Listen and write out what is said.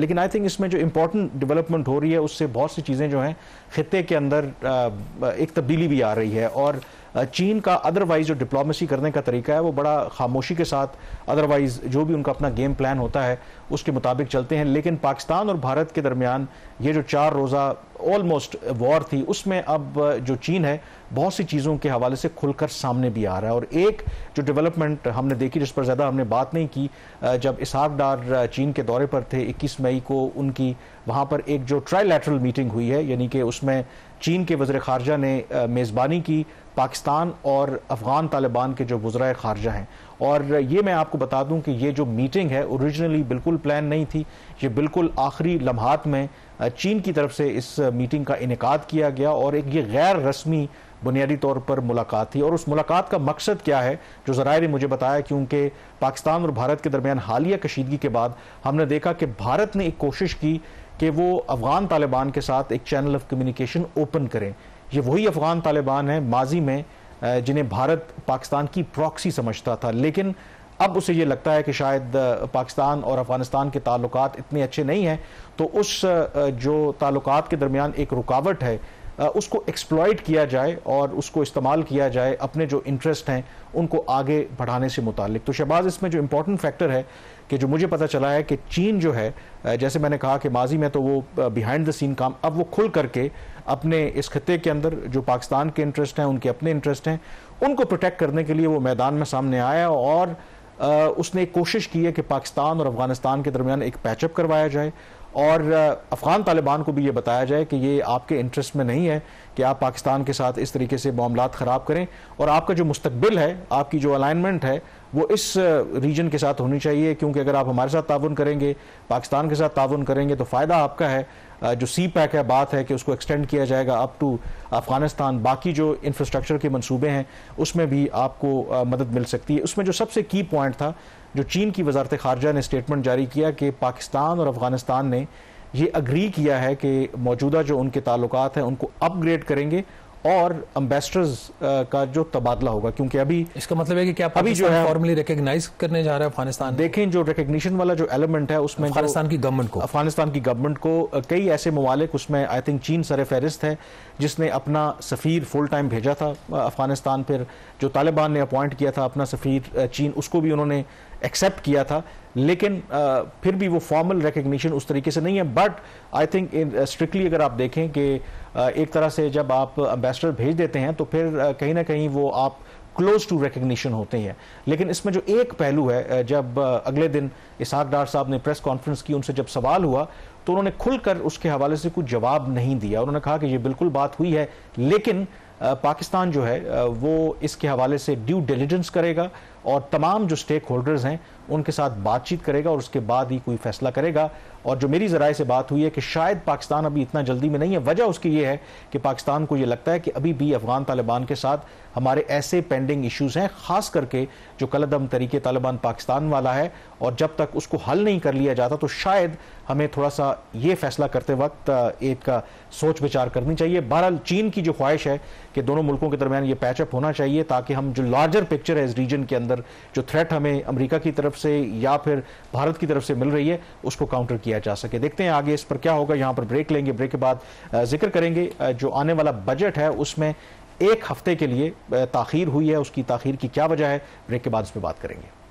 लेकिन I think इसमें जो इम्पोर्टेंट डेवलपमेंट हो रही है उससे बहुत सी चीज़ें जो हैं खित्ते के अंदर एक तब्दीली भी आ रही है। और चीन का अदरवाइज जो डिप्लोमेसी करने का तरीका है वो बड़ा खामोशी के साथ अदरवाइज जो भी उनका अपना गेम प्लान होता है उसके मुताबिक चलते हैं। लेकिन पाकिस्तान और भारत के दरमियान ये जो 4 रोज़ा ऑलमोस्ट वॉर थी उसमें अब जो चीन है बहुत सी चीज़ों के हवाले से खुलकर सामने भी आ रहा है। और एक जो डेवलपमेंट हमने देखी जिस पर ज़्यादा हमने बात नहीं की, जब इसहाक डार चीन के दौरे पर थे 21 मई को, उनकी वहाँ पर एक जो ट्राइलैटरल मीटिंग हुई है, यानी कि उसमें चीन के वज़ीर ख़ारजा ने मेज़बानी की पाकिस्तान और अफ़गान तालिबान के जो वज़राए ख़ारजा हैं। और ये मैं आपको बता दूं कि ये जो मीटिंग है ओरिजिनली बिल्कुल प्लान नहीं थी, ये बिल्कुल आखिरी लम्हात में चीन की तरफ से इस मीटिंग का इनेकाद किया गया और एक ये गैर रस्मी बुनियादी तौर पर मुलाकात थी। और उस मुलाकात का मकसद क्या है जो ज़राए ने मुझे बताया, क्योंकि पाकिस्तान और भारत के दरमियान हालिया कशीदगी के बाद हमने देखा कि भारत ने एक कोशिश की कि वो अफ़गान तालिबान के साथ एक चैनल ऑफ कम्युनिकेशन ओपन करें। ये वही अफ़गान तालिबान है माजी में जिन्हें भारत पाकिस्तान की प्रॉक्सी समझता था, लेकिन अब उसे ये लगता है कि शायद पाकिस्तान और अफ़गानिस्तान के ताल्लुकात इतने अच्छे नहीं हैं, तो उस जो ताल्लुकात के दरमियान एक रुकावट है उसको एक्सप्लॉइट किया जाए और उसको इस्तेमाल किया जाए अपने जो इंटरेस्ट हैं उनको आगे बढ़ाने से मुतालिक। तो शहबाज, इसमें जो इम्पोर्टेंट फैक्टर है कि जो मुझे पता चला है कि चीन जो है, जैसे मैंने कहा कि माजी में तो वो बिहाइंड द सीन काम, अब वो खुल करके अपने इस खत्ते के अंदर जो पाकिस्तान के इंटरेस्ट हैं, उनके अपने इंटरेस्ट हैं, उनको प्रोटेक्ट करने के लिए वो मैदान में सामने आया और उसने एक कोशिश की है कि पाकिस्तान और अफगानिस्तान के दरमियान एक पैचअप करवाया जाए और अफ़गान तालिबान को भी ये बताया जाए कि ये आपके इंटरेस्ट में नहीं है कि आप पाकिस्तान के साथ इस तरीके से मामलात ख़राब करें और आपका जो मुस्तकबिल है, आपकी जो अलाइनमेंट है वो इस रीजन के साथ होनी चाहिए, क्योंकि अगर आप हमारे साथ ताउन करेंगे, पाकिस्तान के साथ ताउन करेंगे तो फ़ायदा आपका है। जो सी पैक है, बात है कि उसको एक्सटेंड किया जाएगा अप टू अफ़गानिस्तान, बाकी जो इंफ्रास्ट्रक्चर के मंसूबे हैं उसमें भी आपको मदद मिल सकती है। उसमें जो सबसे की पॉइंट था, जो चीन की वज़ारत ख़ारजा ने स्टेटमेंट जारी किया कि पाकिस्तान और अफ़गानिस्तान ने ये अग्री किया है कि मौजूदा जो उनके ताल्लुकात हैं उनको अपग्रेड करेंगे और एम्बेसडर्स का जो तबादला होगा, क्योंकि अभी इसका मतलब है कि क्या अभी जो है फॉर्मली रिकॉग्नाइज करने जा रहा है अफगानिस्तान? देखें, जो रिकॉग्निशन वाला जो एलिमेंट है उसमें अफगानिस्तान की गवर्नमेंट को कई ऐसे ममालिक, उसमें आई थिंक चीन सर फहरिस्त है जिसने अपना सफ़ीर फुल टाइम भेजा था अफगानिस्तान। फिर जो तालिबान ने अपॉइंट किया था अपना सफ़ीर चीन, उसको भी उन्होंने एक्सेप्ट किया था, लेकिन फिर भी वो फॉर्मल रिकग्निशन उस तरीके से नहीं है। बट आई थिंक स्ट्रिक्टली अगर आप देखें कि एक तरह से जब आप एम्बेसडर भेज देते हैं तो फिर कहीं ना कहीं वो आप क्लोज टू रिकग्निशन होते हैं। लेकिन इसमें जो एक पहलू है, जब अगले दिन इसहाक डार साहब ने प्रेस कॉन्फ्रेंस की, उनसे जब सवाल हुआ तो उन्होंने खुलकर उसके हवाले से कुछ जवाब नहीं दिया। उन्होंने कहा कि ये बिल्कुल बात हुई है, लेकिन पाकिस्तान जो है वो इसके हवाले से ड्यू डिलिजेंस करेगा और तमाम जो स्टेक होल्डर्स हैं उनके साथ बातचीत करेगा और उसके बाद ही कोई फैसला करेगा। और जो मेरी ज़राए से बात हुई है कि शायद पाकिस्तान अभी इतना जल्दी में नहीं है। वजह उसकी ये है कि पाकिस्तान को ये लगता है कि अभी भी अफ़गान तालिबान के साथ हमारे ऐसे पेंडिंग इश्यूज़ हैं, ख़ास करके जो कलअदम तरीके तालिबान पाकिस्तान वाला है, और जब तक उसको हल नहीं कर लिया जाता तो शायद हमें थोड़ा सा ये फैसला करते वक्त एक सोच विचार करनी चाहिए। बहरहाल चीन की जो ख्वाहिश है कि दोनों मुल्कों के दरमियान ये पैचअप होना चाहिए ताकि हम जो लार्जर पिक्चर है इस रीजन के अंदर, जो थ्रेट हमें अमेरिका की तरफ से या फिर भारत की तरफ से मिल रही है, उसको काउंटर किया जा सके। देखते हैं आगे इस पर क्या होगा। यहाँ पर ब्रेक लेंगे, ब्रेक के बाद जिक्र करेंगे जो आने वाला बजट है उसमें 1 हफ्ते के लिए ताखीर हुई है, उसकी ताखीर की क्या वजह है, ब्रेक के बाद इस पर बात करेंगे।